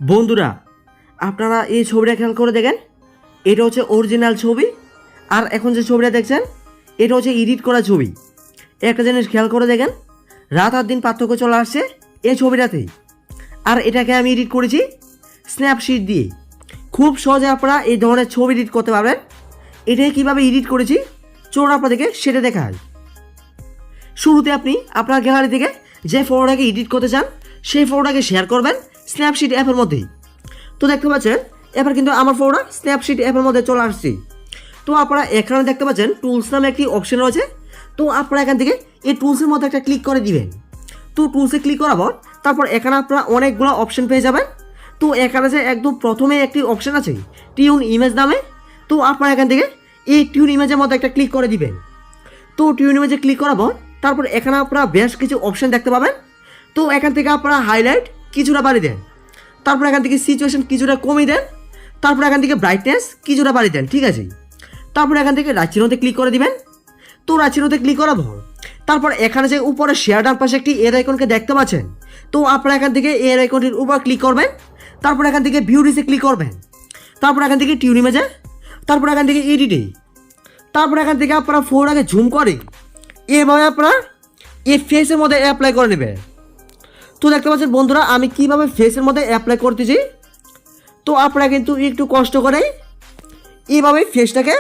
বন্ধুরা, আপনারা এই ছবিটা খেয়াল করে দেখেন। এটা হচ্ছে অরিজিনাল ছবি, আর এখন যে ছবিটা দেখছেন এটা হচ্ছে এডিট করা ছবি। একটা জিনিস খেয়াল করে দেখেন, রাত আর দিন পার্থক্য চলে আসছে এই ছবিটাতেই। আর এটাকে আমি এডিট করেছি স্ন্যাপশিট দিয়ে। খুব সহজে আপনারা এই ধরনের ছবি এডিট করতে পারবেন। এটাই কীভাবে এডিট করেছি চলুন আপনাদেরকে সেটা দেখাই। শুরুতে আপনি আপনার গ্যালারি থেকে যে ফটোটাকে এডিট করতে চান সেই ফটোটাকে শেয়ার করবেন স্ন্যাপশিট অ্যাপের মধ্যেই। তো দেখতে পাচ্ছেন এবার কিন্তু আমার ফটোটা স্ন্যাপশিট অ্যাপের মধ্যে চলে আসছে। তো আপনারা এখানে দেখতে পাচ্ছেন টুলস নামে একটি অপশন রয়েছে। তো আপনারা এখান থেকে এই টুলসের মধ্যে একটা ক্লিক করে দিবেন। তো টুলসে ক্লিক করার পর তারপর এখানে আপনারা অনেকগুলো অপশন পেয়ে যাবেন। তো এখানে যে একদম প্রথমে একটি অপশন আছে টিউন ইমেজ নামে। তো আপনারা এখান থেকে এই টিউন ইমেজের মধ্যে একটা ক্লিক করে দিবেন। তো টিউন ইমেজে ক্লিক করার পর তারপর এখানে আপনারা বেশ কিছু অপশন দেখতে পাবেন। তো এখান থেকে আপনারা হাইলাইট কিছুটা বাড়িয়ে দেন, তারপর এখান থেকে সিচুয়েশন কিছুটা কমিয়ে দেন, তারপর এখান থেকে ব্রাইটনেস কিছুটা বাড়িয়ে দেন, ঠিক আছে। তারপর এখান থেকে রাইট চিহ্নতে ক্লিক করে দিবেন। তো রাইট চিহ্নতে ক্লিক করার পর তারপর এখানে যে উপরে শেয়ার ডান পাশে একটি এর আইকনকে দেখতে পাচ্ছেন। তো আপনারা এখান থেকে এর আইকনটির উপর ক্লিক করবেন, তারপর এখান থেকে ভিউ ডিসে ক্লিক করবেন, তারপর এখান থেকে টিউন ইমেজে, তারপর এখান থেকে এডিটে, তারপর এখান থেকে আপনারা ফোনটাকে জুম করে এভাবে আপনারা এই ফেসের মধ্যে অ্যাপ্লাই করে নেবেন। তো দেখতে পাচ্ছেন বন্ধুরা আমি কিভাবে ফেসের মধ্যে অ্যাপ্লাই করতেছি। তো আপনারা কিন্তু একটু কষ্ট করে এইভাবে ফেসটাকে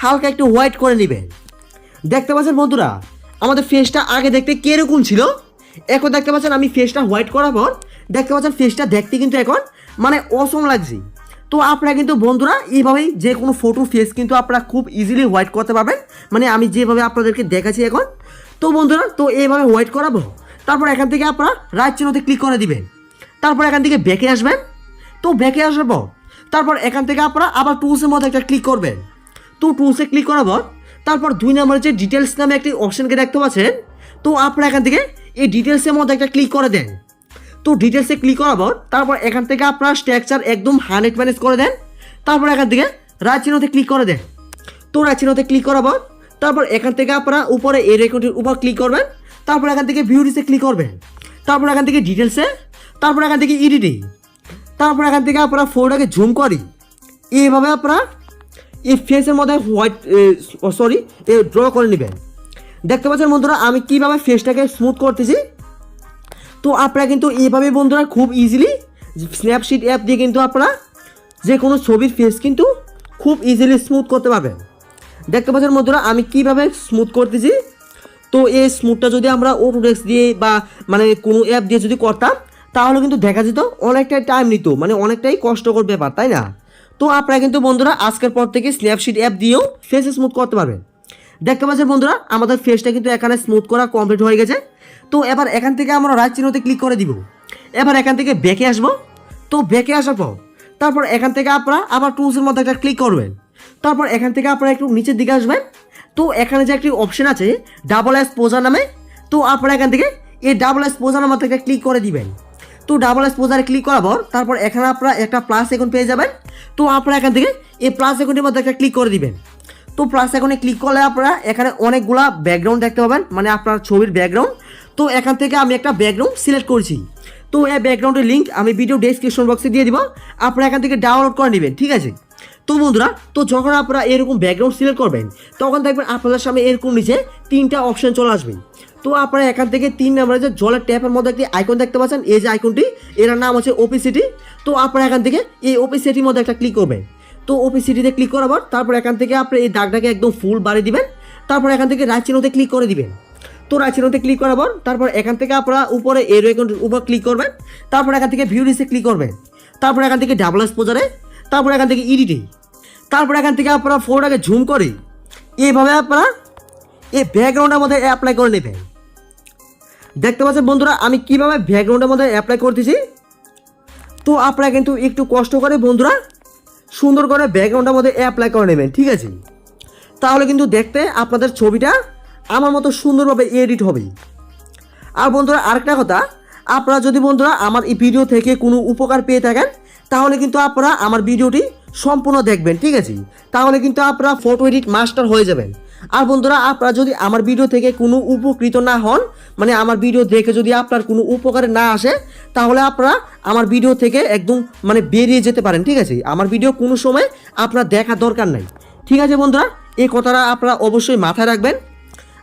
হালকা একটু হোয়াইট করে নেবেন। দেখতে পাচ্ছেন বন্ধুরা আমাদের ফেসটা আগে দেখতে কীরকম ছিল, এখন দেখতে পাচ্ছেন আমি ফেসটা হোয়াইট করার পর দেখতে পাচ্ছেন ফেসটা দেখতে কিন্তু এখন মানে অসম লাগছে। তো আপনারা কিন্তু বন্ধুরা এইভাবেই যে কোনো ফটো ফেস কিন্তু আপনারা খুব ইজিলি হোয়াইট করতে পারবেন, মানে আমি যেভাবে আপনাদেরকে দেখাচ্ছি এখন। তো বন্ধুরা তো এইভাবে হোয়াইট করাবো, তারপর এখান থেকে আপনারা রাইট চিহ্নতে ক্লিক করে দিবেন, তারপর এখান থেকে ব্যাকে আসবেন। তো ব্যাকে আসার পর তারপর এখান থেকে আপনারা আবার টুলসের মধ্যে একটা ক্লিক করবেন। তো টুলসে ক্লিক করার পর তারপর 2 নম্বরের যে ডিটেলস নামে একটি অপশনকে দেখতে পাচ্ছেন। তো আপনারা এখান থেকে এই ডিটেলসের মধ্যে একটা ক্লিক করে দেন। তো ডিটেলসে ক্লিক করার পর তারপর এখান থেকে আপনারা স্ট্রাকচার একদম 100 ম্যানেজ করে দেন, তারপর এখান থেকে রাইট চিহ্নতে ক্লিক করে দেন। তো রাইট চিহ্নতে ক্লিক করার পর তারপর এখান থেকে আপনারা উপরে এই রেকর্ডের উপর ক্লিক করবেন, তারপর এখান থেকে ভিউ ডিসে ক্লিক করবেন, তারপর এখান থেকে ডিটেলসে, তারপর এখান থেকে এডিটিং, তারপর এখান থেকে আপনারা ফটোটাকে জুম করি এইভাবে আপনারা এই ফেসের মধ্যে ড্র করে নেবেন। দেখতে পাচ্ছেন বন্ধুরা আমি কীভাবে ফেসটাকে স্মুথ করতেছি। তো আপনারা কিন্তু এইভাবে বন্ধুরা খুব ইজিলি স্ন্যাপশিট অ্যাপ দিয়ে কিন্তু আপনারা যে কোনো ছবির ফেস কিন্তু খুব ইজিলি স্মুথ করতে পারবেন। দেখতে পাচ্ছেন বন্ধুরা আমি কীভাবে স্মুথ করতেছি। তো এই স্মুথটা যদি আমরা অটোডেস্ক দিয়ে বা মানে কোনো অ্যাপ দিয়ে যদি করতাম তাহলে কিন্তু দেখা যেত অনেকটাই টাইম নিত, মানে অনেকটাই কষ্টকর ব্যাপার, তাই না। তো আপনারা কিন্তু বন্ধুরা আজকের পর থেকে স্ন্যাপশিট অ্যাপ দিয়েও ফেস স্মুথ করতে পারবেন। দেখতে পাচ্ছেন বন্ধুরা আমাদের ফেসটা কিন্তু এখানে স্মুথ করা কমপ্লিট হয়ে গেছে। তো এবার এখান থেকে আমরা রাইট চিহ্নতে ক্লিক করে দিব। এবার এখান থেকে ব্যাকে আসবো। তো ব্যাকে আসার পর তারপর এখান থেকে আপনারা আবার টুলসের মধ্যে একটা ক্লিক করবেন, তারপর এখান থেকে আপনারা একটু নিচের দিকে আসবেন। তো এখানে যে একটি অপশন আছে ডাবল এক্সপোজার নামে, তো আপনারা এখান থেকে এই ডাবল এক্সপোজার নামে একটা ক্লিক করে দিবেন। তো ডাবল এক্সপোজারে ক্লিক করার পর তারপর এখানে আপনারা একটা প্লাস আইকন পেয়ে যাবেন। তো আপনারা এখান থেকে এই প্লাস আইকনের মধ্যে একটা ক্লিক করে দিবেন। তো প্লাস আইকনে ক্লিক করলে আপনারা এখানে অনেকগুলা ব্যাকগ্রাউন্ড দেখতে পাবেন, মানে আপনার ছবির ব্যাকগ্রাউন্ড। তো এখান থেকে আমি একটা ব্যাকগ্রাউন্ড সিলেক্ট করছি। তো এই ব্যাকগ্রাউন্ডের লিঙ্ক আমি ভিডিও ডেসক্রিপশন বক্সে দিয়ে দিব, আপনারা এখান থেকে ডাউনলোড করে নেবেন, ঠিক আছে। তো বন্ধুরা তো যখন আপনারা এরকম ব্যাকগ্রাউন্ড সিলেক্ট করবেন তখন দেখবেন আপনাদের সামনে এরকম নিচে 3টা অপশন চলে আসবে। তো আপনারা এখান থেকে 3 নম্বরে যে জলের ট্যাপের মধ্যে একটি আইকন দেখতে পাচ্ছেন, এই যে আইকনটি এর নাম হচ্ছে ওপিসিটি। তো আপনারা এখান থেকে এই ওপিসিটির মধ্যে একটা ক্লিক করবেন। তো ওপিসিটিতে ক্লিক করার পর তারপর এখান থেকে আপনি এই দাগটাকে একদম ফুল বাড়িয়ে দিবেন, তারপর এখান থেকে রাইট চিহ্নতে ক্লিক করে দিবেন। তো রাইট চিহ্নতে ক্লিক করার পর তারপর এখান থেকে আপনারা উপরে এই আইকনটির উপর ক্লিক করবেন, তারপর এখান থেকে ভিউ ডিসে ক্লিক করবেন, তারপর এখান থেকে ডাবল এক্সপোজারে, তারপর এখান থেকে এডিটে, তারপর এখান থেকে আপনারা ফটোটাকে জুম করে এইভাবে আপনারা এই ব্যাকগ্রাউন্ডের মধ্যে অ্যাপ্লাই করে নেবেন। দেখতে পাচ্ছেন বন্ধুরা আমি কিভাবে ব্যাকগ্রাউন্ডের মধ্যে অ্যাপ্লাই করতেছি। তো আপনারা কিন্তু একটু কষ্ট করে বন্ধুরা সুন্দর করে ব্যাকগ্রাউন্ডের মধ্যে অ্যাপ্লাই করে নেবেন, ঠিক আছে। তাহলে কিন্তু দেখতে আপনাদের ছবিটা আমার মতো সুন্দরভাবে এডিট হবে। আর বন্ধুরা আরেকটা কথা, আপনারা যদি বন্ধুরা আমার এই ভিডিও থেকে কোনো উপকার পেয়ে থাকেন তাহলে কিন্তু আপনারা আমার ভিডিওটি সম্পূর্ণ দেখবেন, ঠিক আছে। তাহলে কিন্তু আপনারা ফটো এডিট মাস্টার হয়ে যাবেন। আর বন্ধুরা আপনারা যদি আমার ভিডিও থেকে কোনো উপকৃত না হন, মানে আমার ভিডিও দেখে যদি আপনার কোনো উপকারে না আসে, তাহলে আপনারা আমার ভিডিও থেকে একদম মানে বেরিয়ে যেতে পারেন, ঠিক আছে? আমার ভিডিও কোনো সময় আপনার দেখার দরকার নাই, ঠিক আছে বন্ধুরা? এই কথাটা আপনারা অবশ্যই মাথায় রাখবেন।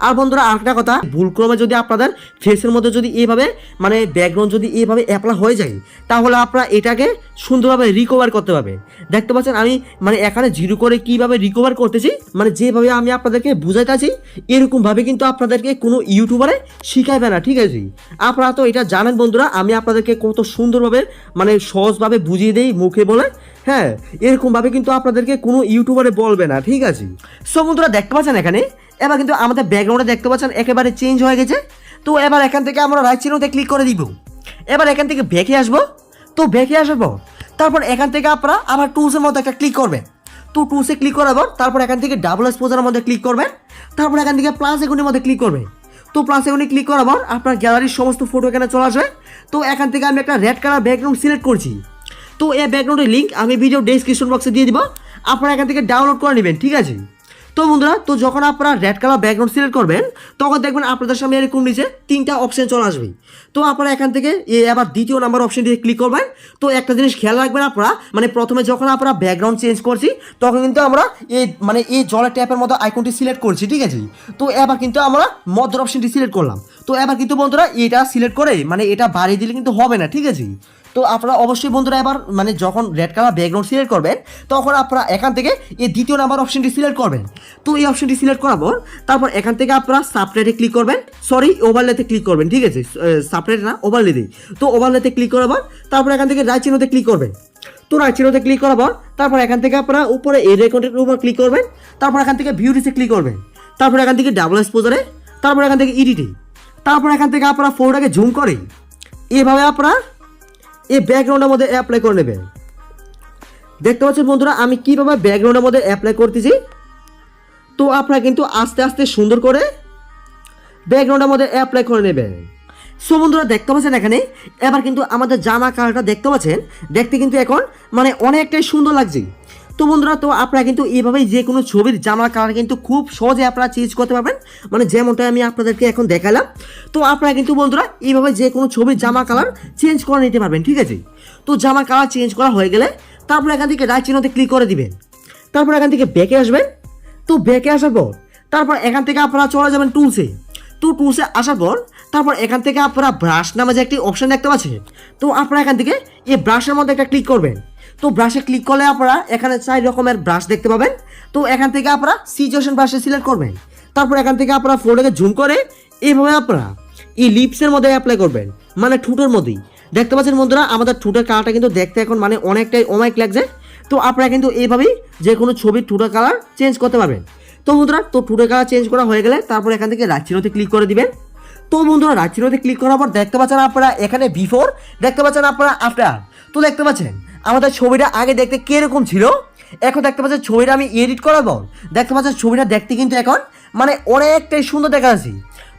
আর বন্ধুরা আরেকটা কথা, ভুলক্রমে যদি আপনাদের ফেসের মধ্যে যদি এইভাবে মানে ব্যাকগ্রাউন্ড যদি এইভাবে অ্যাপ্লাই হয়ে যায়, তাহলে আপনারা এটাকে সুন্দরভাবে রিকভার করতে পারবেন। দেখতে পাচ্ছেন আমি মানে এখানে জিরো করে কীভাবে রিকভার করতেছি, মানে যেভাবে আমি আপনাদেরকে বুঝাইতেছি এরকমভাবে কিন্তু আপনাদেরকে কোনো ইউটিউবারে শিখাইবে না, ঠিক আছে? আপনারা তো এটা জানেন বন্ধুরা, আমি আপনাদেরকে কত সুন্দরভাবে মানে সহজভাবে বুঝিয়ে দিই মুখে বলে। হ্যাঁ, এরকমভাবে কিন্তু আপনাদেরকে কোনো ইউটিউবারে বলবে না, ঠিক আছে? সো বন্ধুরা দেখতে পাচ্ছেন এখানে এবার কিন্তু আমাদের ব্যাকগ্রাউন্ডে দেখতে পাচ্ছেন একেবারে চেঞ্জ হয়ে গেছে। তো এবার এখান থেকে আমরা রাইট চিহ্নতে ক্লিক করে দিব। এবার এখান থেকে ব্যাকে আসবো। তো ব্যাকে আসার পর তারপর এখান থেকে আপনারা আবার টুলসের মধ্যে একটা ক্লিক করবেন। তো টুলসে ক্লিক করার পর তারপর এখান থেকে ডাবল এক্সপোজারের মধ্যে ক্লিক করবেন। তারপর এখান থেকে প্লাস আইকনের মধ্যে ক্লিক করবেন। তো প্লাস আইকনে ক্লিক করার পর আপনার গ্যালারির সমস্ত ফটো এখানে চলে আসবে। তো এখান থেকে আমি একটা রেড কালার ব্যাকগ্রাউন্ড সিলেক্ট করছি। তো এই ব্যাকগ্রাউন্ডের লিঙ্ক আমি ভিডিও ডেসক্রিপশন বক্সে দিয়ে দিব, আপনারা এখান থেকে ডাউনলোড করে নেবেন, ঠিক আছে? তো বন্ধুরা, তো যখন আপনারা রেড কালার ব্যাকগ্রাউন্ড সিলেক্ট করবেন তখন দেখবেন আপনাদের সামনে এরকম নিচে 3টা অপশন চলে আসবে। তো আপনারা এখান থেকে আবার দ্বিতীয় নাম্বার অপশন দিয়ে ক্লিক করবেন। তো একটা জিনিস খেয়াল রাখবেন আপনারা, মানে প্রথমে যখন আপনারা ব্যাকগ্রাউন্ড চেঞ্জ করছি তখন কিন্তু আমরা এই জলের ট্যাপের মতো আইকনটি সিলেক্ট করছি, ঠিক আছে? তো এবার কিন্তু আমরা মধ্যের অপশনটি সিলেক্ট করলাম। তো এবার কিন্তু বন্ধুরা এটা সিলেক্ট করে মানে এটা বাড়িয়ে দিলে কিন্তু হবে না, ঠিক আছে? তো আপনারা অবশ্যই বন্ধুরা এবার মানে যখন রেড কালার ব্যাকগ্রাউন্ড সিলেক্ট করবেন তখন আপনারা এখান থেকে এই দ্বিতীয় নাম্বার অপশনটি সিলেক্ট করবেন। তো এই অপশনটি সিলেক্ট করার পর তারপর এখান থেকে আপনারা সাবটাইটে ক্লিক করবেন, সরি ওভারলেতে ক্লিক করবেন, ঠিক আছে? সাবটাইটে না, ওভারলেতে। তো ওভারলেতে ক্লিক করার পর তারপর এখান থেকে রাইট চিহ্নতে ক্লিক করবেন। তো রাইট চিহ্নতে ক্লিক করার পর তারপর এখান থেকে আপনারা উপরে এই রেকর্ডের উপর ক্লিক করবেন। তারপর এখান থেকে ভিউটিসে ক্লিক করবেন। তারপর এখান থেকে ডাবল এক্সপোজারে, তারপর এখান থেকে এডিটে, তারপর এখান থেকে আপনারা ফটোটাকে জুম করে এইভাবে আপনারা এই ব্যাকগ্রাউন্ডের মধ্যে অ্যাপ্লাই করে নেবেন। দেখতে পাচ্ছেন বন্ধুরা আমি কীভাবে ব্যাকগ্রাউন্ডের মধ্যে অ্যাপ্লাই করতেছি। তো আপনারা কিন্তু আস্তে আস্তে সুন্দর করে ব্যাকগ্রাউন্ডের মধ্যে অ্যাপ্লাই করে নেবেন। সো বন্ধুরা দেখতে পাচ্ছেন এখানে এবার কিন্তু আমাদের জামা কালারটা দেখতে পাচ্ছেন, দেখতে কিন্তু এখন মানে অনেকটাই সুন্দর লাগছে। তো বন্ধুরা, তো আপনারা কিন্তু এইভাবেই যে কোনো ছবির জামা কালার কিন্তু খুব সহজে আপনারা চেঞ্জ করতে পারবেন, মানে যেমনটা আমি আপনাদেরকে এখন দেখালাম। তো আপনারা কিন্তু বন্ধুরা এইভাবে যে কোনো ছবির জামা কালার চেঞ্জ করে নিতে পারবেন, ঠিক আছে? তো জামা কালার চেঞ্জ করা হয়ে গেলে তারপর এখান থেকে রাইট চিহ্নতে ক্লিক করে দিবেন। তারপর এখান থেকে ব্যাকে আসবেন। তো ব্যাকে আসার পর তারপর এখান থেকে আপনারা চলে যাবেন টুলসে। তো টুলসে আসার পর তারপর এখান থেকে আপনারা ব্রাশ নামে যে একটি অপশন দেখতে পাচ্ছেন, তো আপনারা এখান থেকে এই ব্রাশের মধ্যে একটা ক্লিক করবেন। তো ব্রাশে ক্লিক করলে আপনারা এখানে 4 রকমের ব্রাশ দেখতে পাবেন। তো এখান থেকে আপনারা সিচুয়েশন ব্রাশে সিলেক্ট করবেন। তারপর এখান থেকে আপনারা ফটোকে জুম করে এইভাবে আপনারা এই লিপসের মধ্যে অ্যাপ্লাই করবেন, মানে ঠোঁটের মধ্যেই। দেখতে পাচ্ছেন বন্ধুরা আমাদের ঠোঁটের কালারটা কিন্তু দেখতে এখন মানে অনেকটাই অমায়িক লাগছে। তো আপনারা কিন্তু এইভাবেই যে কোনো ছবির ঠোঁটের কালার চেঞ্জ করতে পারবেন। তো বন্ধুরা, তো ঠোঁটের কালার চেঞ্জ করা হয়ে গেলে তারপর এখান থেকে রাইট চিহ্নতে ক্লিক করে দিবেন। তো বন্ধুরা রাইট চিহ্নতে ক্লিক করার পর দেখতে পাচ্ছেন আপনারা এখানে বিফোর, দেখতে পাচ্ছেন আপনারা আফটার। তো দেখতে পাচ্ছেন আমাদের ছবিটা আগে দেখতে কিরকম ছিল, এখন দেখতে পাচ্ছেন ছবিটা আমি এডিট করার পর দেখতে পাচ্ছেন ছবিটা দেখতে কিন্তু এখন মানে অনেকটাই সুন্দর দেখা যাচ্ছে।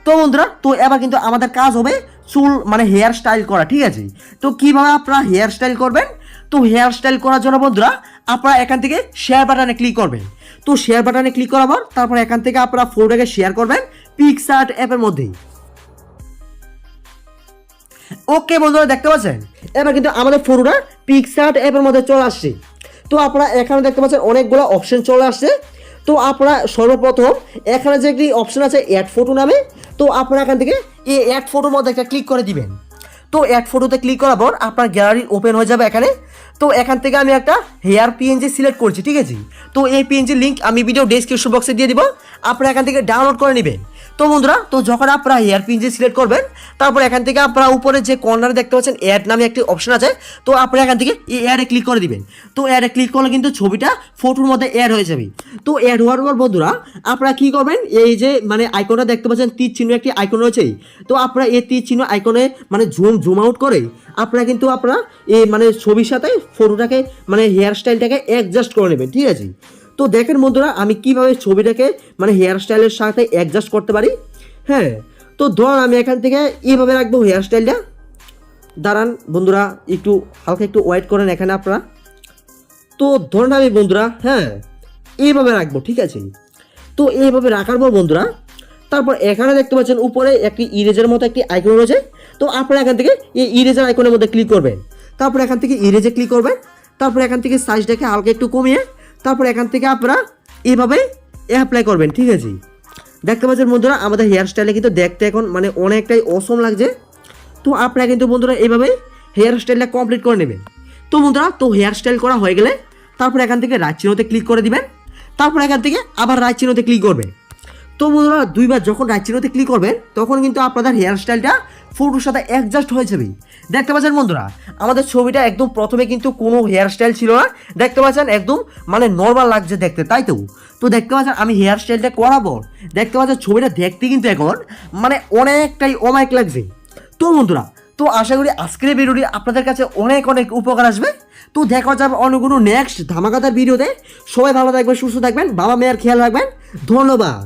তো বন্ধুরা, তো এবার কিন্তু আমাদের কাজ হবে চুল মানে হেয়ার স্টাইল করা, ঠিক আছে? তো কীভাবে আপনারা হেয়ার স্টাইল করবেন, তো হেয়ার স্টাইল করার জন্য বন্ধুরা আপনারা এখান থেকে শেয়ার বাটনে ক্লিক করবেন। তো শেয়ার বাটনে ক্লিক করার পর তারপর এখান থেকে আপনারা ফটোটাকে শেয়ার করবেন পিকসার্ট অ্যাপের মধ্যেই। ওকে বন্ধুরা দেখতে পাচ্ছেন এবার কিন্তু আমাদের ফটোটা পিকসার্ট অ্যাপের মধ্যে চলে আসছে। তো আপনারা এখানে দেখতে পাচ্ছেন অনেকগুলো অপশন চলে আসছে। তো আপনারা সর্বপ্রথম এখানে যে একটি অপশন আছে অ্যাড ফটো নামে, তো আপনারা এখান থেকে এই অ্যাড ফটোর মধ্যে একটা ক্লিক করে দিবেন। তো অ্যাড ফটোতে ক্লিক করার পর আপনার গ্যালারি ওপেন হয়ে যাবে এখানে। তো এখান থেকে আমি একটা হেয়ার পিএনজি সিলেক্ট করছি, ঠিক আছে? তো এই পিএনজি লিঙ্ক আমি ভিডিও ডেসক্রিপশন বক্সে দিয়ে দিব, আপনারা এখান থেকে ডাউনলোড করে নেবেন। তো বন্ধুরা, তো যখন আপনারা হেয়ার পিএনজি সিলেক্ট করবেন তারপর এখান থেকে আপনারা উপরে যে কর্নারে দেখতে পাচ্ছেন অ্যাড নামে একটি অপশন আছে, তো আপনারা এখান থেকে এই অ্যাডে ক্লিক করে দিবেন। তো অ্যাডে ক্লিক করলে কিন্তু ছবিটা ফটোর মধ্যে অ্যাড হয়ে যাবে। তো অ্যাড হওয়ার পর বন্ধুরা আপনারা কী করবেন, এই যে মানে আইকনটা দেখতে পাচ্ছেন তীর চিহ্ন একটি আইকন রয়েছে, তো আপনারা এই তীর চিহ্ন আইকনে মানে জুম আউট করে আপনারা কিন্তু আপনারা এই মানে ছবির সাথে ফটোটাকে মানে হেয়ার স্টাইলটাকে অ্যাডজাস্ট করে নেবেন, ঠিক আছে? তো দেখেন বন্ধুরা আমি কিভাবে ছবিটাকে মানে হেয়ার স্টাইলের সাথে অ্যাডজাস্ট করতে পারি। হ্যাঁ, তো ধরুন আমি এখান থেকে এইভাবে রাখবো হেয়ার স্টাইলটা। দাঁড়ান বন্ধুরা একটু হালকা একটু ওয়েট করেন এখানে আপনারা। তো ধরুন আমি বন্ধুরা হ্যাঁ এইভাবে রাখবো, ঠিক আছে? তো এইভাবে রাখার পর বন্ধুরা তারপর এখানে দেখতে পাচ্ছেন উপরে একটি ইরেজার মতো একটি আইকন রয়েছে। তো আপনারা এখান থেকে এই ইরেজার আইকনের মধ্যে ক্লিক করবেন। তারপর এখান থেকে ইরেজে ক্লিক করবেন। তারপর এখান থেকে সাইজটাকে হালকা একটু কমিয়ে তারপর এখান থেকে আপনারা এইভাবে অ্যাপ্লাই করবেন। ঠিক আছে, দেখতে পাচ্ছেন বন্ধুরা আমাদের হেয়ার স্টাইলে কিন্তু দেখতে এখন মানে অনেকটাই অসম লাগছে। তো আপনারা কিন্তু বন্ধুরা এইভাবে হেয়ার স্টাইলটা কমপ্লিট করে নেবেন। তো বন্ধুরা তো হেয়ার স্টাইল করা হয়ে গেলে তারপর এখান থেকে রাইট চিহ্নতে ক্লিক করে দিবেন। তারপর এখান থেকে আবার রাইট চিহ্নতে ক্লিক করবেন। তো বন্ধুরা দুইবার যখন রাইট চিহ্নতে ক্লিক করবেন তখন কিন্তু আপনাদের হেয়ার স্টাইলটা ফটোর সাথে অ্যাডজাস্ট হয়ে যাবে। দেখতে পাচ্ছেন বন্ধুরা আমাদের ছবিটা একদম প্রথমে কিন্তু কোনো হেয়ার স্টাইল ছিল না, দেখতে পাচ্ছেন একদম মানে নর্মাল লাগছে দেখতে, তাই তো। তো দেখতে পাচ্ছেন আমি হেয়ার স্টাইলটা করাবো, দেখতে পাচ্ছেন ছবিটা দেখতে কিন্তু এখন মানে অনেকটাই অমায়িক লাগছে। তো বন্ধুরা তো আশা করি আজকের এই ভিডিওটি আপনাদের কাছে অনেক অনেক উপকার আসবে। তো দেখা যাবে অন্য কোনো নেক্সট ধামাকাদার ভিডিওতে। সবাই ভালো থাকবেন, সুস্থ থাকবেন, বাবা মেয়ের খেয়াল রাখবেন। ধন্যবাদ।